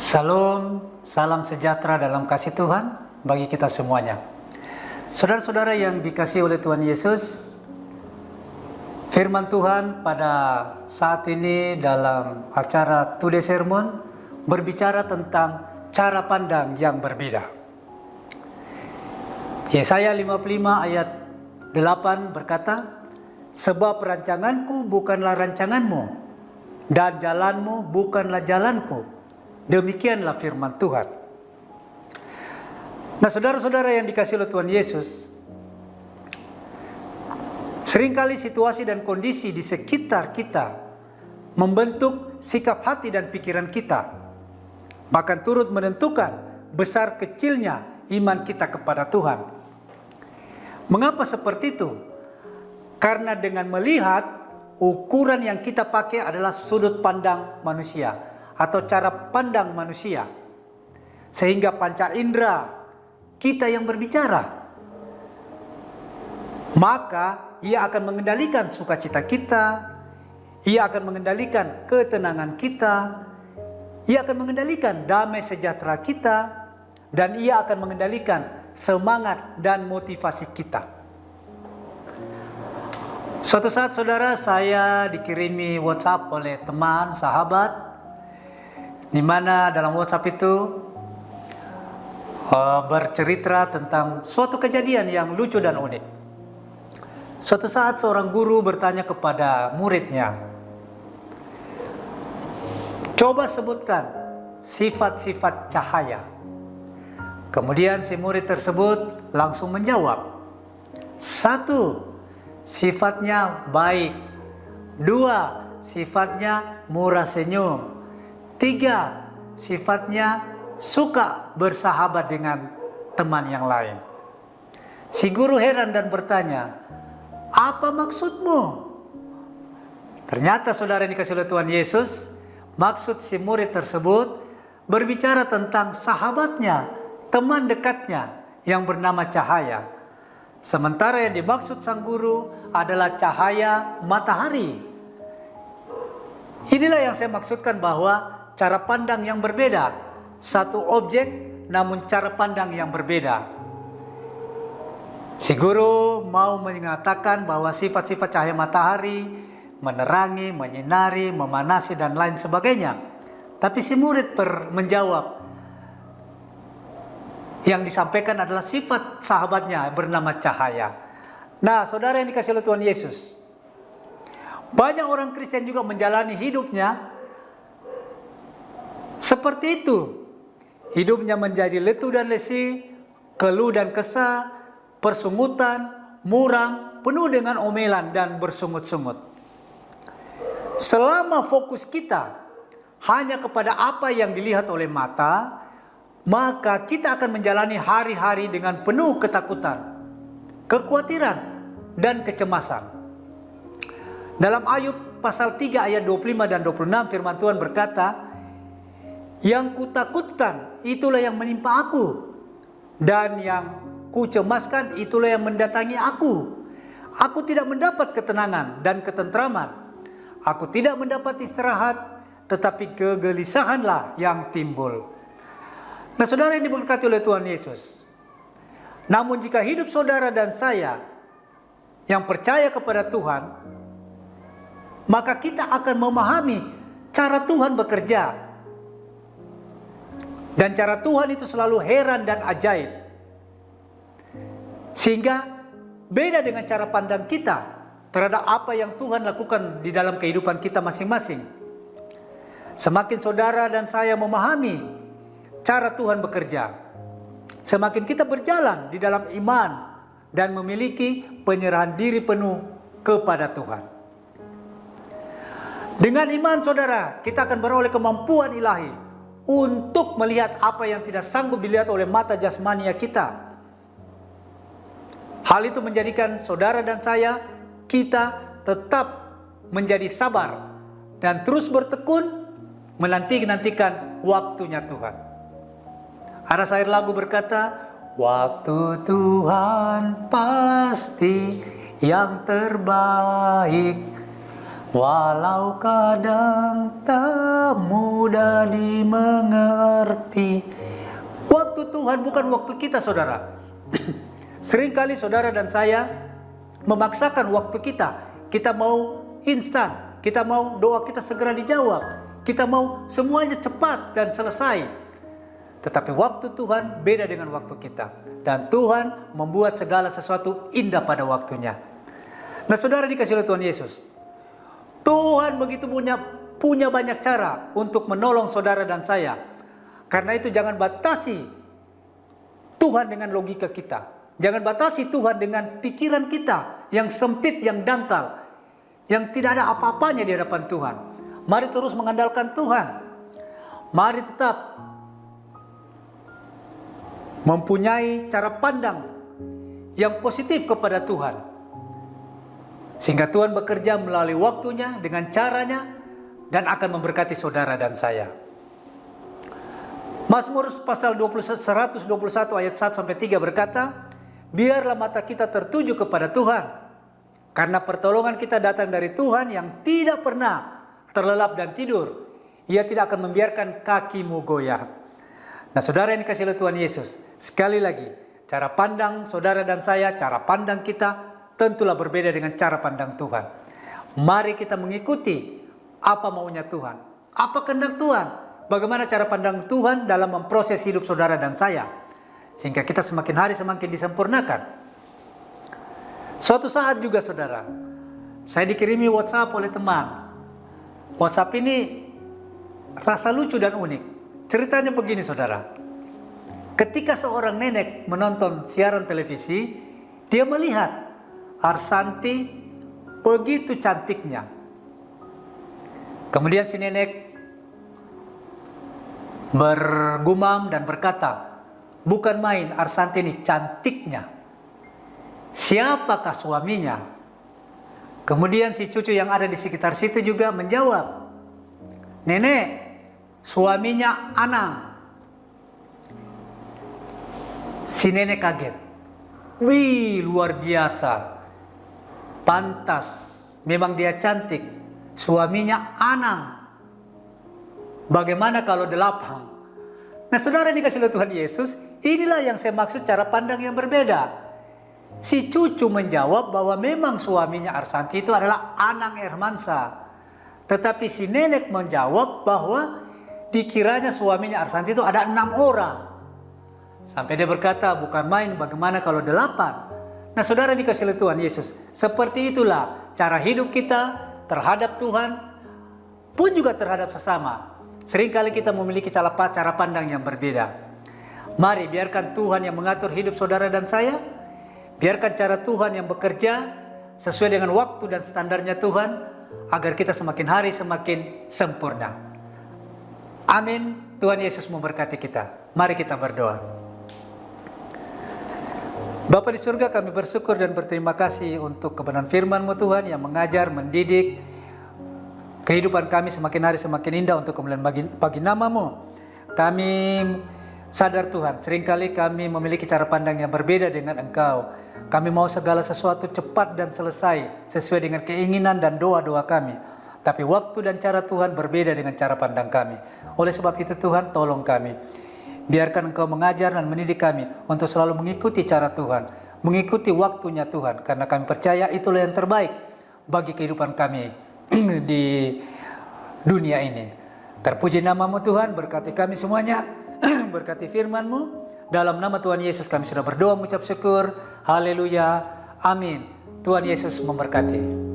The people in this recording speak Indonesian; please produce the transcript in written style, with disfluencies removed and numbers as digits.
Salam, salam sejahtera dalam kasih Tuhan bagi kita semuanya. Saudara-saudara yang dikasihi oleh Tuhan Yesus, firman Tuhan pada saat ini dalam acara Today Sermon berbicara tentang cara pandang yang berbeda. Yesaya 55 ayat 8 berkata, "Sebab rancanganku bukanlah rancanganmu, dan jalanmu bukanlah jalanku." Demikianlah firman Tuhan. Nah, saudara-saudara yang dikasihi oleh Tuhan Yesus, seringkali situasi dan kondisi di sekitar kita membentuk sikap hati dan pikiran kita, bahkan turut menentukan besar kecilnya iman kita kepada Tuhan. Mengapa seperti itu? Karena dengan melihat ukuran yang kita pakai adalah sudut pandang manusia atau cara pandang manusia, sehingga panca indera kita yang berbicara, maka ia akan mengendalikan sukacita kita, ia akan mengendalikan ketenangan kita, ia akan mengendalikan damai sejahtera kita, dan ia akan mengendalikan semangat dan motivasi kita. Suatu saat saudara, saya dikirimi WhatsApp oleh teman, sahabat, di mana dalam WhatsApp itu bercerita tentang suatu kejadian yang lucu dan unik. Suatu saat seorang guru bertanya kepada muridnya, "Coba sebutkan sifat-sifat cahaya." Kemudian si murid tersebut langsung menjawab, 1, sifatnya baik. 2, sifatnya murah senyum. 3, sifatnya suka bersahabat dengan teman yang lain. Si guru heran dan bertanya, "Apa maksudmu?" Ternyata saudara yang dikasihi oleh Tuhan Yesus, maksud si murid tersebut berbicara tentang sahabatnya, teman dekatnya yang bernama cahaya. Sementara yang dimaksud sang guru adalah cahaya matahari. Inilah yang saya maksudkan bahwa cara pandang yang berbeda, satu objek namun cara pandang yang berbeda. Si guru mau mengatakan bahwa sifat-sifat cahaya matahari menerangi, menyinari, memanasi dan lain sebagainya. Tapi si murid menjawab, yang disampaikan adalah sifat sahabatnya bernama cahaya. Nah, saudara yang dikasihi oleh Tuhan Yesus, banyak orang Kristen juga menjalani hidupnya seperti itu. Hidupnya menjadi letu dan lesi, keluh dan kesah, persungutan, muram, penuh dengan omelan dan bersungut-sungut. Selama fokus kita hanya kepada apa yang dilihat oleh mata, maka kita akan menjalani hari-hari dengan penuh ketakutan, kekhawatiran, dan kecemasan. Dalam Ayub pasal 3 ayat 25 dan 26 firman Tuhan berkata, "Yang kutakutkan itulah yang menimpa aku, dan yang kucemaskan itulah yang mendatangi aku. Aku tidak mendapat ketenangan dan ketentraman. Aku tidak mendapat istirahat, tetapi kegelisahanlah yang timbul." Nah, saudara yang diberkati oleh Tuhan Yesus, namun jika hidup saudara dan saya yang percaya kepada Tuhan, maka kita akan memahami cara Tuhan bekerja. Dan cara Tuhan itu selalu heran dan ajaib. Sehingga beda dengan cara pandang kita terhadap apa yang Tuhan lakukan di dalam kehidupan kita masing-masing. Semakin saudara dan saya memahami cara Tuhan bekerja, semakin kita berjalan di dalam iman dan memiliki penyerahan diri penuh kepada Tuhan. Dengan iman saudara, kita akan beroleh kemampuan ilahi untuk melihat apa yang tidak sanggup dilihat oleh mata jasmania kita. Hal itu menjadikan saudara dan saya, kita tetap menjadi sabar dan terus bertekun menantikan waktunya Tuhan. Ada syair lagu berkata, "Waktu Tuhan pasti yang terbaik. Walau kadang tak mudah dimengerti. Waktu Tuhan bukan waktu kita, saudara. Seringkali saudara dan saya memaksakan waktu kita. Kita mau instan, kita mau doa kita segera dijawab, kita mau semuanya cepat dan selesai. Tetapi waktu Tuhan beda dengan waktu kita. Dan Tuhan membuat segala sesuatu indah pada waktunya. Nah, saudara dikasih oleh Tuhan Yesus, Tuhan begitu punya banyak cara untuk menolong saudara dan saya. Karena itu jangan batasi Tuhan dengan logika kita. Jangan batasi Tuhan dengan pikiran kita yang sempit, yang dangkal, yang tidak ada apa-apanya di hadapan Tuhan. Mari terus mengandalkan Tuhan. Mari tetap mempunyai cara pandang yang positif kepada Tuhan. Sehingga Tuhan bekerja melalui waktunya, dengan caranya, dan akan memberkati saudara dan saya. Mazmur pasal 121 ayat 1-3 berkata, biarlah mata kita tertuju kepada Tuhan, karena pertolongan kita datang dari Tuhan yang tidak pernah terlelap dan tidur. Ia tidak akan membiarkan kakimu goyah. Nah, saudara yang dikasihi oleh Tuhan Yesus, sekali lagi, cara pandang saudara dan saya, cara pandang kita, tentulah berbeda dengan cara pandang Tuhan. Mari kita mengikuti apa maunya Tuhan, apa kehendak Tuhan, bagaimana cara pandang Tuhan dalam memproses hidup saudara dan saya, sehingga kita semakin hari semakin disempurnakan. Suatu saat juga saudara, saya dikirimi WhatsApp oleh teman. WhatsApp ini rasa lucu dan unik. Ceritanya begini saudara, ketika seorang nenek menonton siaran televisi, dia melihat Arsanti begitu cantiknya. Kemudian si nenek bergumam dan berkata, bukan main, Arsanti ini cantiknya. Siapakah suaminya? Kemudian si cucu yang ada di sekitar situ juga menjawab, nenek, suaminya Anang. Si nenek kaget. Wih, luar biasa. Pantas, memang dia cantik. Suaminya Anang. Bagaimana kalau 8? Nah, saudara dikasih oleh Tuhan Yesus, inilah yang saya maksud cara pandang yang berbeda. Si cucu menjawab bahwa memang suaminya Arsanti itu adalah Anang Hermansa. Tetapi si nenek menjawab bahwa dikiranya suaminya Arsanti itu ada 6 orang. Sampai dia berkata, bukan main, bagaimana kalau 8? Nah, saudara dikasih oleh Tuhan Yesus, seperti itulah cara hidup kita terhadap Tuhan, pun juga terhadap sesama. Seringkali kita memiliki cara pandang yang berbeda. Mari biarkan Tuhan yang mengatur hidup saudara dan saya. Biarkan cara Tuhan yang bekerja sesuai dengan waktu dan standarnya Tuhan, agar kita semakin hari semakin sempurna. Amin. Tuhan Yesus memberkati kita. Mari kita berdoa. Bapa di surga, kami bersyukur dan berterima kasih untuk kebenaran firman-Mu Tuhan yang mengajar, mendidik kehidupan kami semakin hari semakin indah untuk kemuliaan bagi nama-Mu. Kami sadar Tuhan, seringkali kami memiliki cara pandang yang berbeda dengan Engkau. Kami mau segala sesuatu cepat dan selesai sesuai dengan keinginan dan doa-doa kami. Tapi waktu dan cara Tuhan berbeda dengan cara pandang kami. Oleh sebab itu Tuhan, tolong kami. Biarkan Engkau mengajar dan mendidik kami untuk selalu mengikuti cara Tuhan, mengikuti waktunya Tuhan, karena kami percaya itulah yang terbaik bagi kehidupan kami di dunia ini. Terpuji nama-Mu Tuhan, berkati kami semuanya, berkati firman-Mu. Dalam nama Tuhan Yesus kami sudah berdoa mengucap syukur. Haleluya. Amin. Tuhan Yesus memberkati.